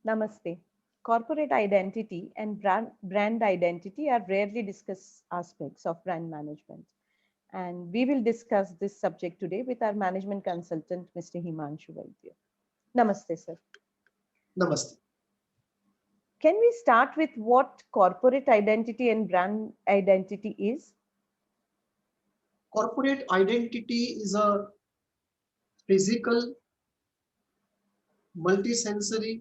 Namaste. Corporate identity and brand identity are rarely discussed aspects of brand management. And we will discuss this subject today with our management consultant, Mr. Himanshu Vaidya. Namaste, sir. Namaste. Can we start with what corporate identity and brand identity is? Corporate identity is a physical, multisensory,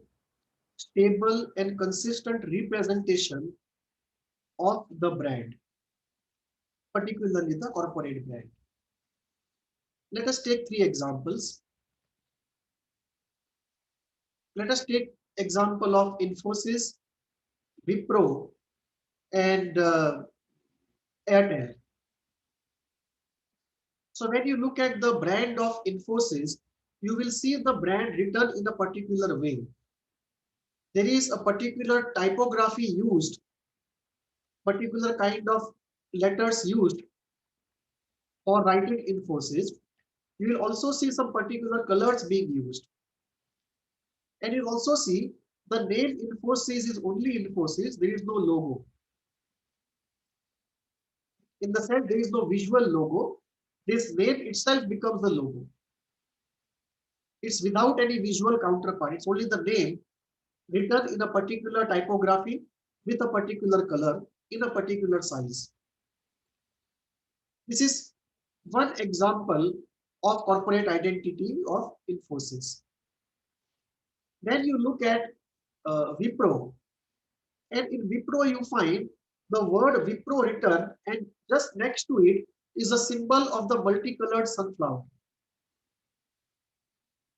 stable, and consistent representation of the brand, particularly the corporate brand. Let us take three examples. Let us take example of Infosys, Wipro, and Airtel. So when you look at the brand of Infosys, you will see the brand written in a particular way. There is a particular typography used, particular kind of letters used for writing Infosys. You will also see some particular colors being used. And you'll also see the name Infosys is only Infosys, there is no logo. In the sense, there is no visual logo. This name itself becomes the logo. It's without any visual counterpart. It's only the name written in a particular typography with a particular color in a particular size. This is one example of corporate identity of Infosys. Then you look at Wipro, and in Wipro you find the word Wipro written, and just next to it is a symbol of the multicolored sunflower.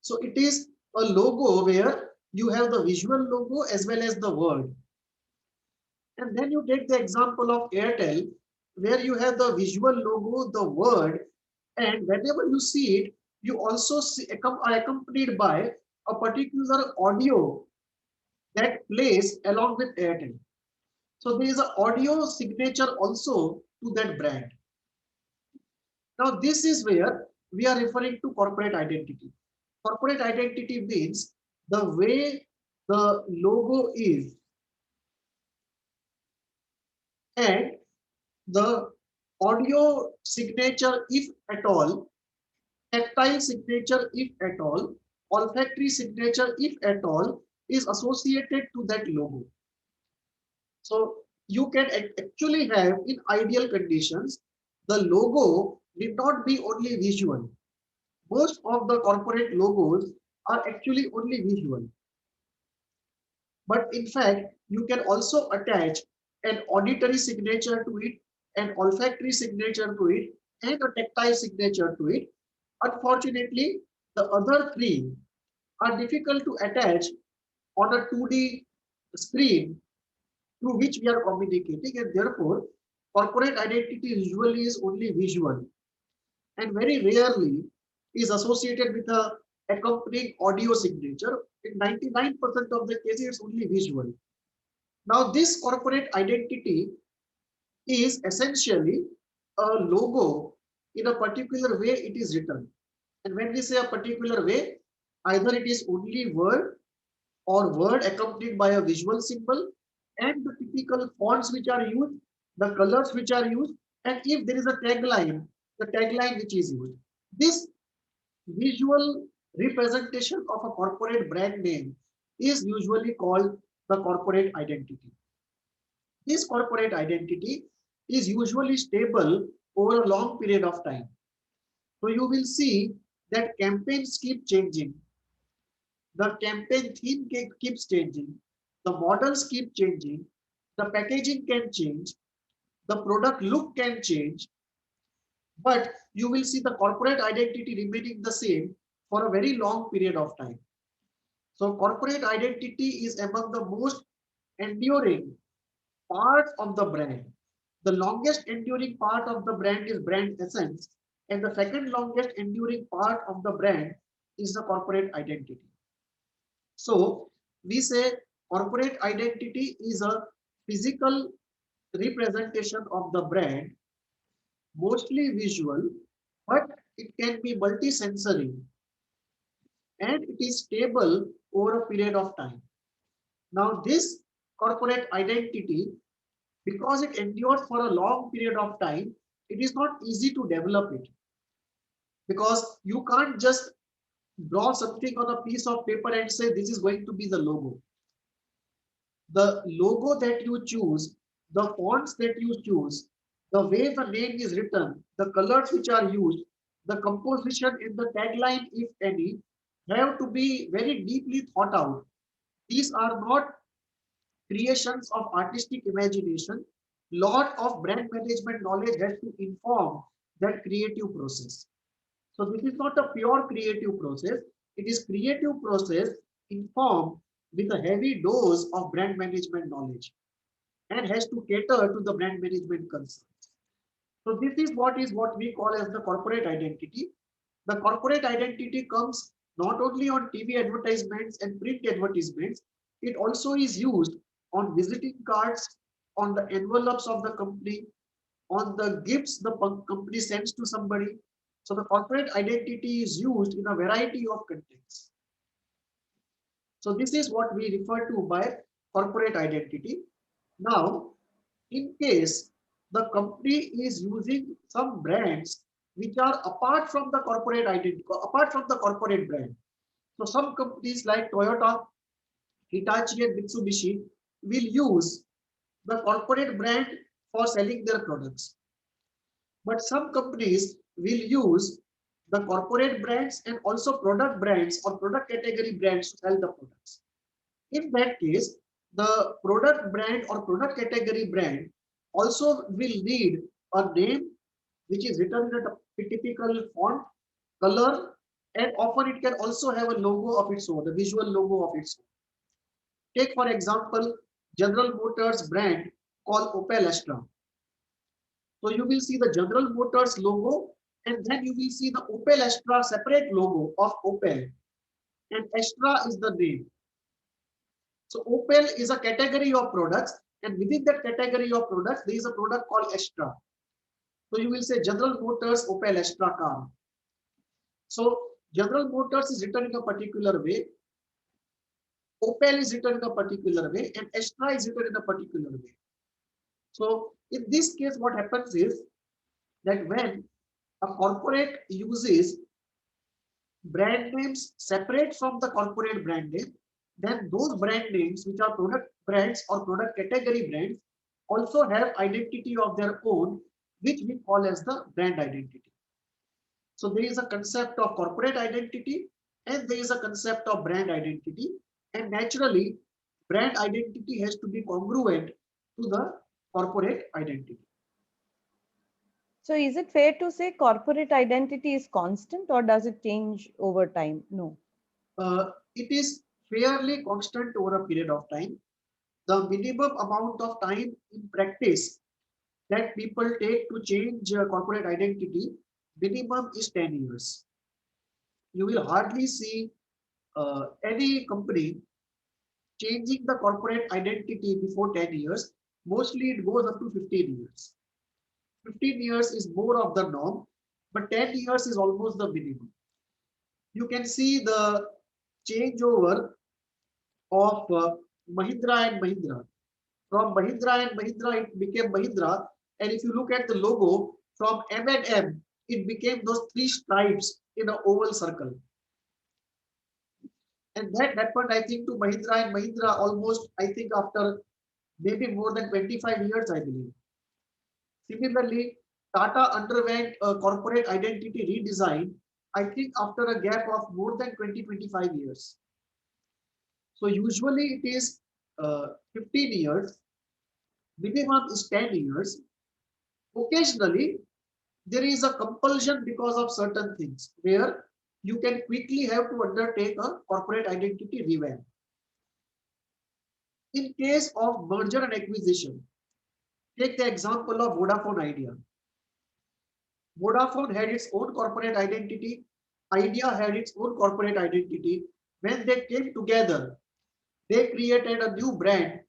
So it is a logo where you have the visual logo as well as the word. And then you take the example of Airtel, where you have the visual logo, the word, and whenever you see it, you also see accompanied by a particular audio that plays along with Airtel. So there is an audio signature also to that brand. Now this is where we are referring to corporate identity. Corporate identity means the way the logo is and the audio signature if at all, tactile signature if at all, olfactory signature if at all is associated to that logo. So you can actually have in ideal conditions, the logo need not be only visual. Most of the corporate logos are actually only visual. But in fact, you can also attach an auditory signature to it, an olfactory signature to it, and a tactile signature to it. Unfortunately, the other three are difficult to attach on a 2D screen through which we are communicating, and therefore corporate identity usually is only visual and very rarely is associated with a accompanying audio signature. In 99% of the cases, it's only visual. Now, this corporate identity is essentially a logo in a particular way it is written. And when we say a particular way, either it is only word or word accompanied by a visual symbol and the typical fonts which are used, the colors which are used, and if there is a tagline, the tagline which is used. This visual representation of a corporate brand name is usually called the corporate identity. This corporate identity is usually stable over a long period of time. So you will see that campaigns keep changing. The campaign theme keeps changing. The models keep changing. The packaging can change. The product look can change. But you will see the corporate identity remaining the same for a very long period of time. So corporate identity is among the most enduring parts of the brand. The longest enduring part of the brand is brand essence, and the second longest enduring part of the brand is the corporate identity. So we say corporate identity is a physical representation of the brand, mostly visual, but it can be multisensory and it is stable over a period of time. Now this corporate identity, because it endured for a long period of time, it is not easy to develop it, because you can't just draw something on a piece of paper and say this is going to be the logo. The logo that you choose, the fonts that you choose, the way the name is written, the colors which are used, the composition in the tagline, if any, have to be very deeply thought out. These are not creations of artistic imagination. Lot of brand management knowledge has to inform that creative process. So this is not a pure creative process. It is creative process informed with a heavy dose of brand management knowledge and has to cater to the brand management concerns. So this is what we call as the corporate identity. The corporate identity comes not only on TV advertisements and print advertisements, it also is used on visiting cards, on the envelopes of the company, on the gifts the company sends to somebody. So the corporate identity is used in a variety of contexts. So this is what we refer to by corporate identity. Now, in case the company is using some brands which are apart from the corporate identity, apart from the corporate brand. So some companies like Toyota, Hitachi, and Mitsubishi will use the corporate brand for selling their products. But some companies will use the corporate brands and also product brands or product category brands to sell the products. In that case, the product brand or product category brand also will need a name which is written in a typical font, color, and often it can also have a logo of its own, the visual logo of its own. Take for example, General Motors brand called Opel Astra. So you will see the General Motors logo, and then you will see the Opel Astra separate logo of Opel, and Astra is the name. So Opel is a category of products, and within that category of products, there is a product called Astra. So you will say General Motors Opel Astra car. So General Motors is written in a particular way, Opel is written in a particular way, and Astra is written in a particular way. So in this case, what happens is that when a corporate uses brand names separate from the corporate brand name, then those brand names, which are product brands or product category brands, also have identity of their own, which we call as the brand identity. So there is a concept of corporate identity and there is a concept of brand identity. And naturally, brand identity has to be congruent to the corporate identity. So is it fair to say corporate identity is constant or does it change over time? No. It is fairly constant over a period of time. The minimum amount of time in practice that people take to change corporate identity, minimum is 10 years. You will hardly see any company changing the corporate identity before 10 years. Mostly it goes up to 15 years. 15 years is more of the norm, but 10 years is almost the minimum. You can see the changeover of Mahindra and Mahindra. From Mahindra and Mahindra, it became Mahindra. And if you look at the logo, from M and M, it became those three stripes in an oval circle. And that happened, I think, to Mahindra and Mahindra almost, I think, after maybe more than 25 years, I believe. Similarly, Tata underwent a corporate identity redesign, I think, after a gap of more than 20-25 years. So usually it is 15 years, minimum is 10 years. Occasionally, there is a compulsion because of certain things where you can quickly have to undertake a corporate identity revamp. In case of merger and acquisition, take the example of Vodafone Idea. Vodafone had its own corporate identity. Idea had its own corporate identity. When they came together, they created a new brand,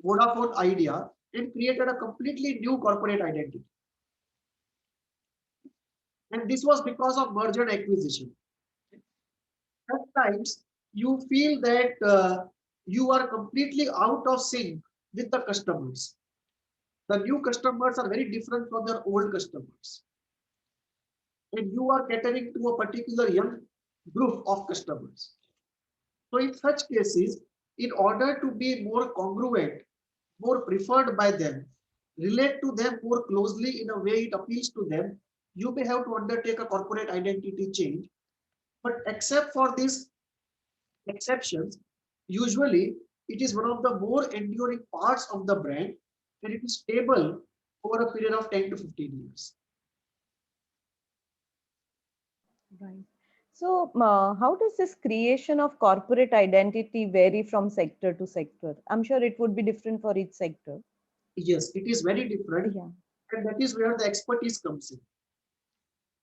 Vodafone Idea, and created a completely new corporate identity. And this was because of merger and acquisition. Sometimes you feel that you are completely out of sync with the customers. The new customers are very different from your old customers. And you are catering to a particular young group of customers. So in such cases, in order to be more congruent, more preferred by them, relate to them more closely in a way it appeals to them, you may have to undertake a corporate identity change. But except for these exceptions, usually it is one of the more enduring parts of the brand and it is stable over a period of 10 to 15 years. Right. So, how does this creation of corporate identity vary from sector to sector? I'm sure it would be different for each sector. Yes, it is very different, Yeah. and that is where the expertise comes in.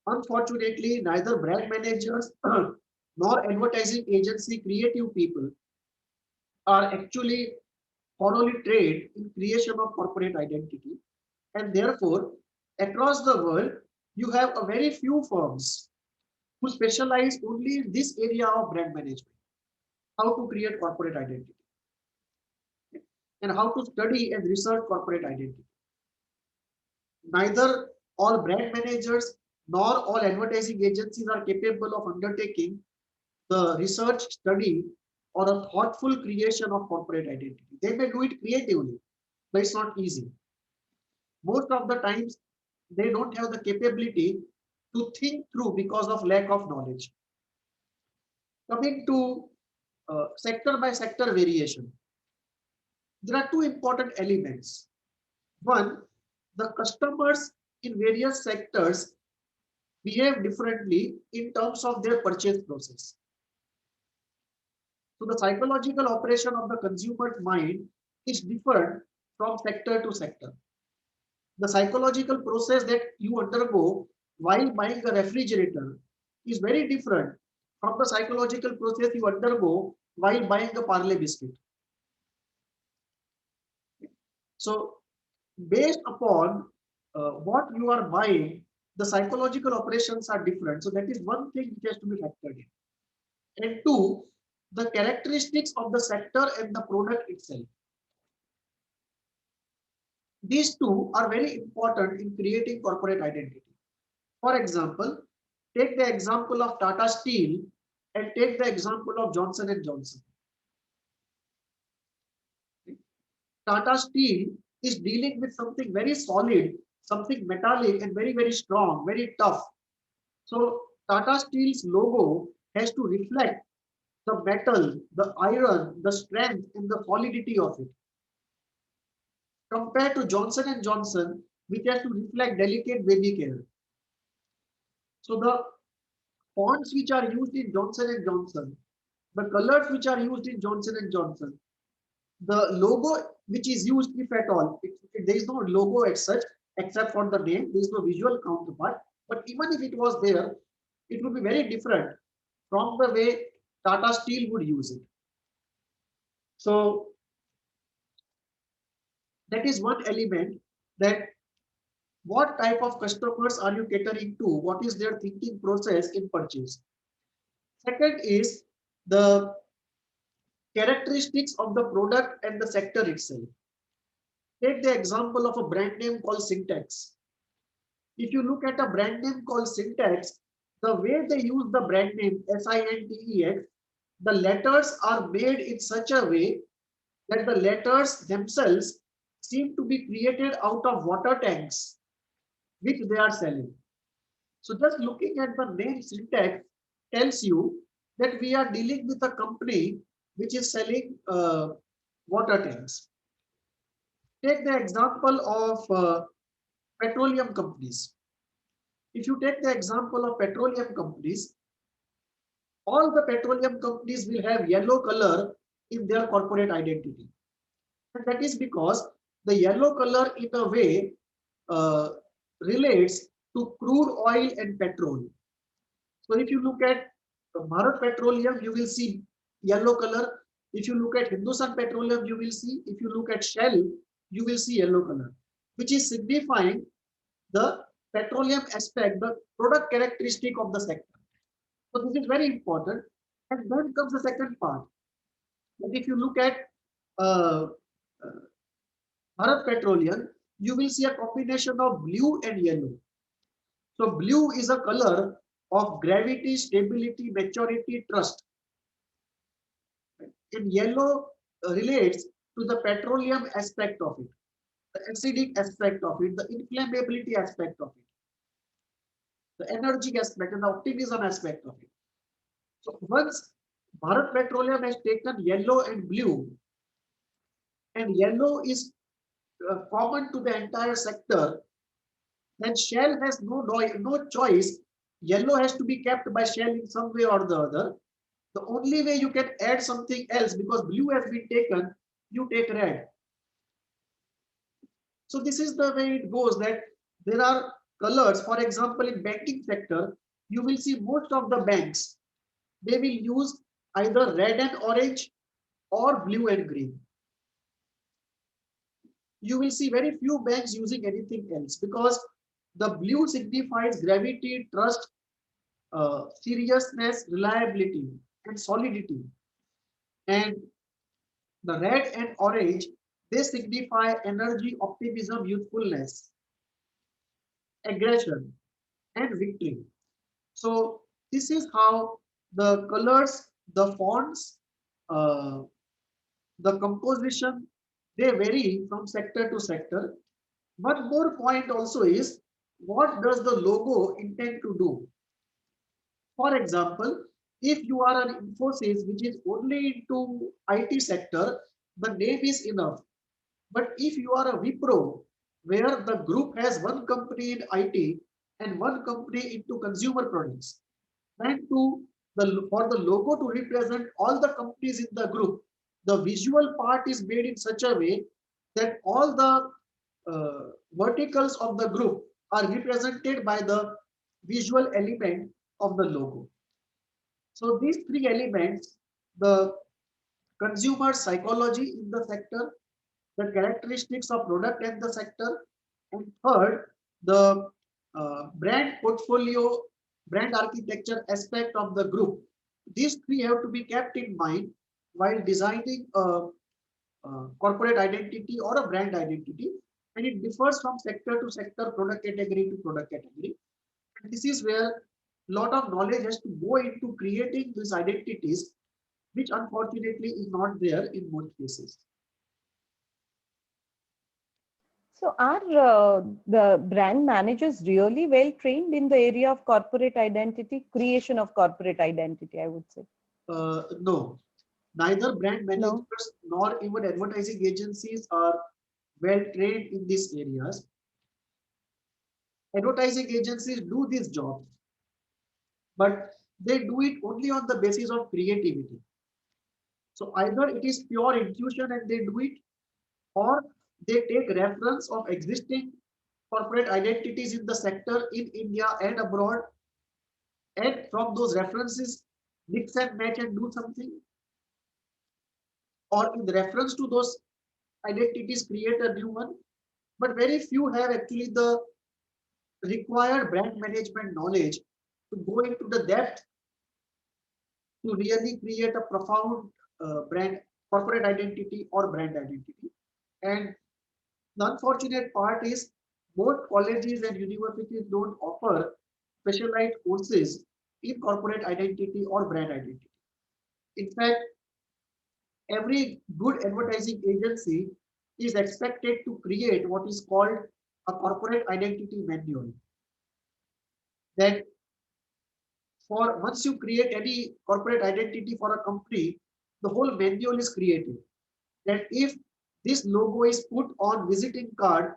Unfortunately, neither brand managers nor advertising agency creative people are actually thoroughly trained in creation of corporate identity. And therefore, across the world, you have a very few firms who specialize only in this area of brand management, how to create corporate identity and how to study and research corporate identity. Neither all brand managers nor all advertising agencies are capable of undertaking the research study or a thoughtful creation of corporate identity. They may do it creatively, but it's not easy. Most of the times, they don't have the capability to think through because of lack of knowledge. Coming to sector by sector variation, there are two important elements. One, the customers in various sectors behave differently in terms of their purchase process. So the psychological operation of the consumer's mind is different from sector to sector. The psychological process that you undergo while buying a refrigerator is very different from the psychological process you undergo while buying a Parle biscuit. So based upon what you are buying, the psychological operations are different. So that is one thing which has to be factored in. And two, the characteristics of the sector and the product itself. These two are very important in creating corporate identity. For example, take the example of Tata Steel and take the example of Johnson and Johnson. Tata Steel is dealing with something very solid, something metallic and very, very strong, very tough. So Tata Steel's logo has to reflect the metal, the iron, the strength and the solidity of it. Compared to Johnson and Johnson, which has to reflect delicate baby care. So the fonts which are used in Johnson and Johnson, the colors which are used in Johnson and Johnson, the logo which is used, if at all, there is no logo as such, except for the name, there is no visual counterpart. But even if it was there, it would be very different from the way Tata Steel would use it. So that is one element, that what type of customers are you catering to? What is their thinking process in purchase? Second is the characteristics of the product and the sector itself. Take the example of a brand name called Syntax. If you look at a brand name called Syntax, the way they use the brand name Syntex, the letters are made in such a way that the letters themselves seem to be created out of water tanks which they are selling. So just looking at the name Syntax tells you that we are dealing with a company which is selling water tanks. Take the example of petroleum companies. If you take the example of petroleum companies, all the petroleum companies will have yellow color in their corporate identity. And that is because the yellow color in a way uh, relates to crude oil and petrol. So if you look at Bharat Petroleum, you will see yellow color. If you look at Hindustan Petroleum, you will see. If you look at Shell, you will see yellow color, which is signifying the petroleum aspect, the product characteristic of the sector. So this is very important. And then comes the second part. But if you look at uh, uh, Bharat Petroleum, you will see a combination of blue and yellow. So blue is a color of gravity, stability, maturity, trust. And yellow relates to the petroleum aspect of it, the acidic aspect of it, the inflammability aspect of it, the energy aspect and the optimism aspect of it. So once Bharat Petroleum has taken yellow and blue, and yellow is common to the entire sector, then Shell has no choice. Yellow has to be kept by Shell in some way or the other. The only way you can add something else, because blue has been taken, you take red. So this is the way it goes, that there are colors. For example, in banking sector, you will see most of the banks, they will use either red and orange or blue and green. You will see very few banks using anything else, because the blue signifies gravity, trust, seriousness, reliability, and solidity. And the red and orange, they signify energy, optimism, youthfulness, aggression, and victory. So this is how the colors, the fonts, uh, the composition, they vary from sector to sector. One more point also is, what does the logo intend to do? For example, if you are an Infosys which is only into IT sector, the name is enough. But if you are a Wipro, where the group has one company in IT and one company into consumer products, and for the logo to represent all the companies in the group, the visual part is made in such a way that all the verticals of the group are represented by the visual element of the logo. So these three elements, the consumer psychology in the sector, the characteristics of product and the sector, and third, the brand portfolio, brand architecture aspect of the group. These three have to be kept in mind while designing a corporate identity or a brand identity, and it differs from sector to sector, product category to product category. And this is where a lot of knowledge has to go into creating these identities, which unfortunately is not there in most cases. So are the brand managers really well trained in the area of corporate identity, creation of corporate identity, I would say? No, neither brand No. managers nor even advertising agencies are well trained in these areas. Advertising agencies do this job, but they do it only on the basis of creativity. So either it is pure intuition and they do it, or they take reference of existing corporate identities in the sector in India and abroad, and from those references mix and match and do something, or in reference to those identities create a new one. But very few have actually the required brand management knowledge to go into the depth to really create a profound brand, corporate identity or brand identity. And the unfortunate part is, most colleges and universities don't offer specialized courses in corporate identity or brand identity. In fact, every good advertising agency is expected to create what is called a corporate identity manual. That for once you create any corporate identity for a company, the whole manual is created. That if this logo is put on visiting card,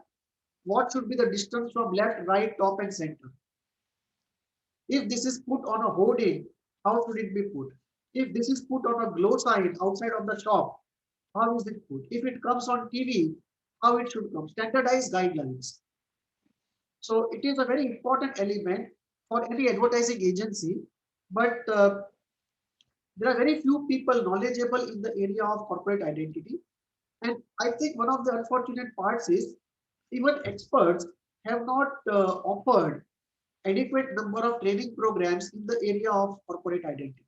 what should be the distance from left, right, top, and center? If this is put on a hoarding, how should it be put? If this is put on a glow sign outside of the shop, how is it put? If it comes on TV, how it should come? Standardized guidelines. So it is a very important element for any advertising agency, but there are very few people knowledgeable in the area of corporate identity. And I think one of the unfortunate parts is, even experts have not offered adequate number of training programs in the area of corporate identity.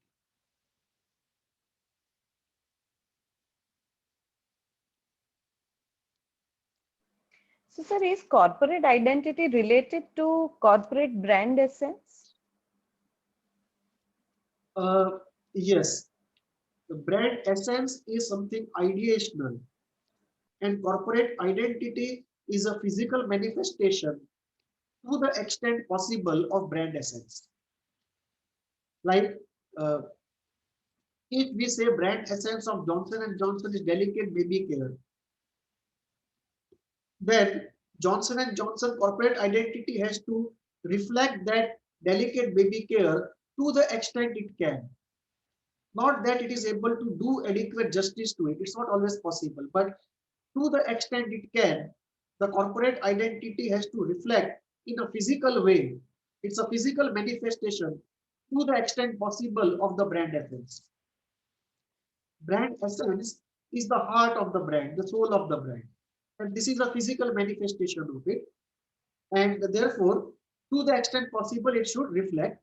So, sir, is corporate identity related to corporate brand essence? Yes, the brand essence is something ideational, and corporate identity is a physical manifestation to the extent possible of brand essence. Like uh, if we say brand essence of Johnson and Johnson is delicate baby care, then Johnson and Johnson corporate identity has to reflect that delicate baby care to the extent it can. Not that it is able to do adequate justice to it. It's not always possible, but to the extent it can, the corporate identity has to reflect in a physical way. It's a physical manifestation to the extent possible of the brand essence. Brand essence is the heart of the brand, the soul of the brand. And this is a physical manifestation of it. And therefore, to the extent possible, it should reflect.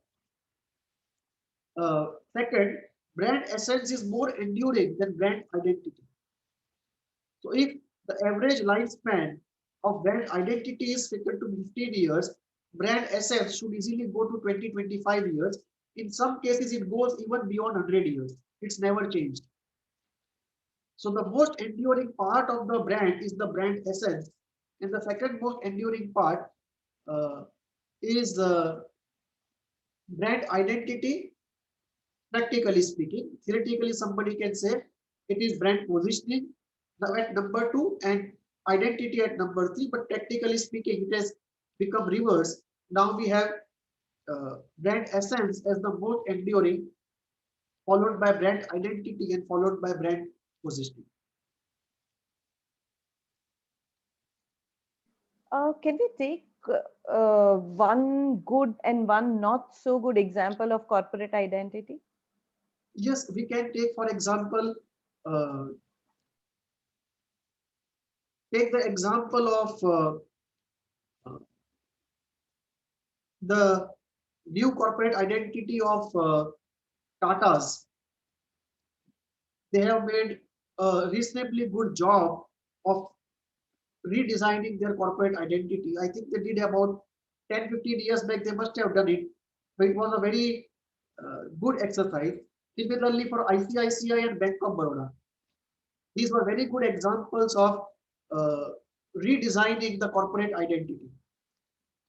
Second, brand essence is more enduring than brand identity. So if the average lifespan of brand identity is figured to be 15 years, brand essence should easily go to 20-25 years. In some cases, it goes even beyond 100 years. It's never changed. So the most enduring part of the brand is the brand essence. And the second most enduring part uh, is the brand identity, practically speaking. Theoretically, somebody can say it is brand positioning at number two and identity at number three, but practically speaking, it has become reverse. Now we have brand essence as the most enduring, followed by brand identity and followed by brand positioning. Can we take one good and one not so good example of corporate identity? Yes, we can take, for example, uh, take the example of uh, the new corporate identity of Tata's. They have made a reasonably good job of redesigning their corporate identity. I think they did about 10-15 years back, they must have done it. But it was a very good exercise. Similarly, for ICICI and Bank of Baroda, these were very good examples of uh, redesigning the corporate identity.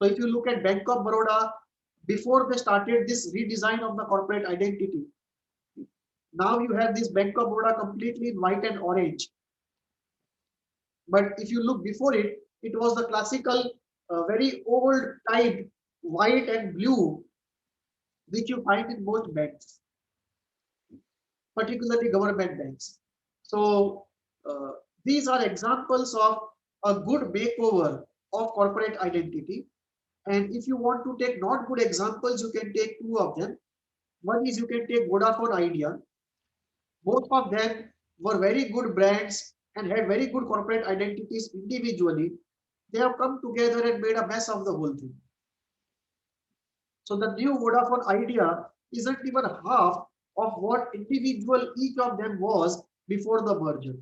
So if you look at Bank of Baroda, before they started this redesign of the corporate identity, now you have this Bank of Baroda completely in white and orange. But if you look before it, it was the classical, very old type white and blue, which you find in most banks, particularly government banks. So uh, these are examples of a good makeover of corporate identity. And if you want to take not good examples, you can take two of them. One is you can take Vodafone Idea. Both of them were very good brands and had very good corporate identities individually. They have come together and made a mess of the whole thing. So the new Vodafone Idea isn't even half of what individual each of them was before the merger.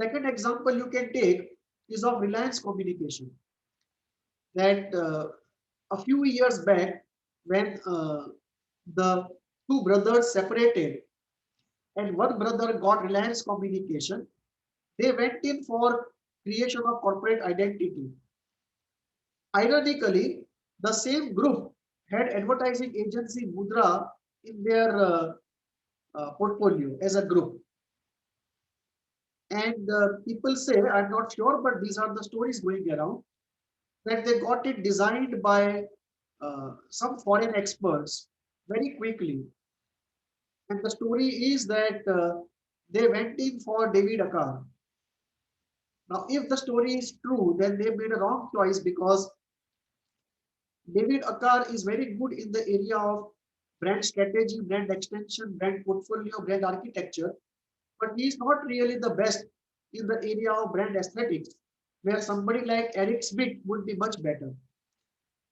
Second example you can take is of Reliance Communication. That a few years back, when the two brothers separated and one brother got Reliance Communication, they went in for creation of corporate identity. Ironically, the same group had advertising agency Mudra in their portfolio as a group. And people say, I'm not sure, but these are the stories going around, that they got it designed by some foreign experts very quickly. And the story is that they went in for David Akar. Now, if the story is true, then they made a wrong choice because David Akar is very good in the area of brand strategy, brand extension, brand portfolio, brand architecture, but he is not really the best in the area of brand aesthetics, where somebody like Eric Schmidt would be much better.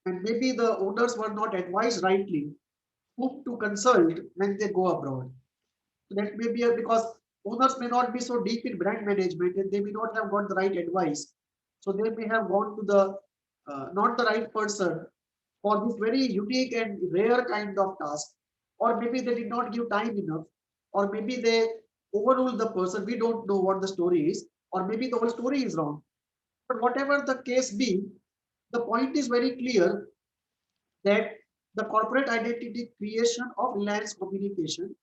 And maybe the owners were not advised rightly whom to consult when they go abroad. So that may be because owners may not be so deep in brand management and they may not have got the right advice. So they may have gone to the not the right person for this very unique and rare kind of task, or maybe they did not give time enough, or maybe they overruled the person. We don't know what the story is, or maybe the whole story is wrong. But whatever the case be, the point is very clear that the corporate identity creation of Reliance Communication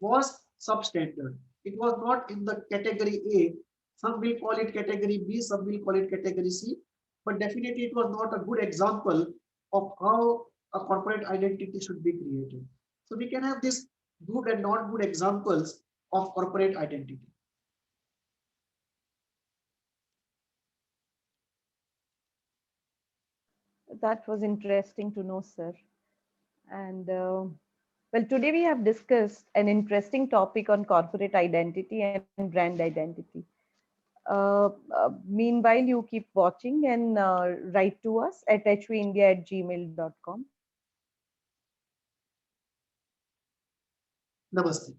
was substandard. It was not in the category A. Some will call it category B, some will call it category C, but definitely it was not a good example of how a corporate identity should be created. So we can have these good and not good examples of corporate identity. That was interesting to know, sir. And well, today we have discussed an interesting topic on corporate identity and brand identity. Meanwhile, you keep watching and write to us at hvindia@gmail.com. Namaste.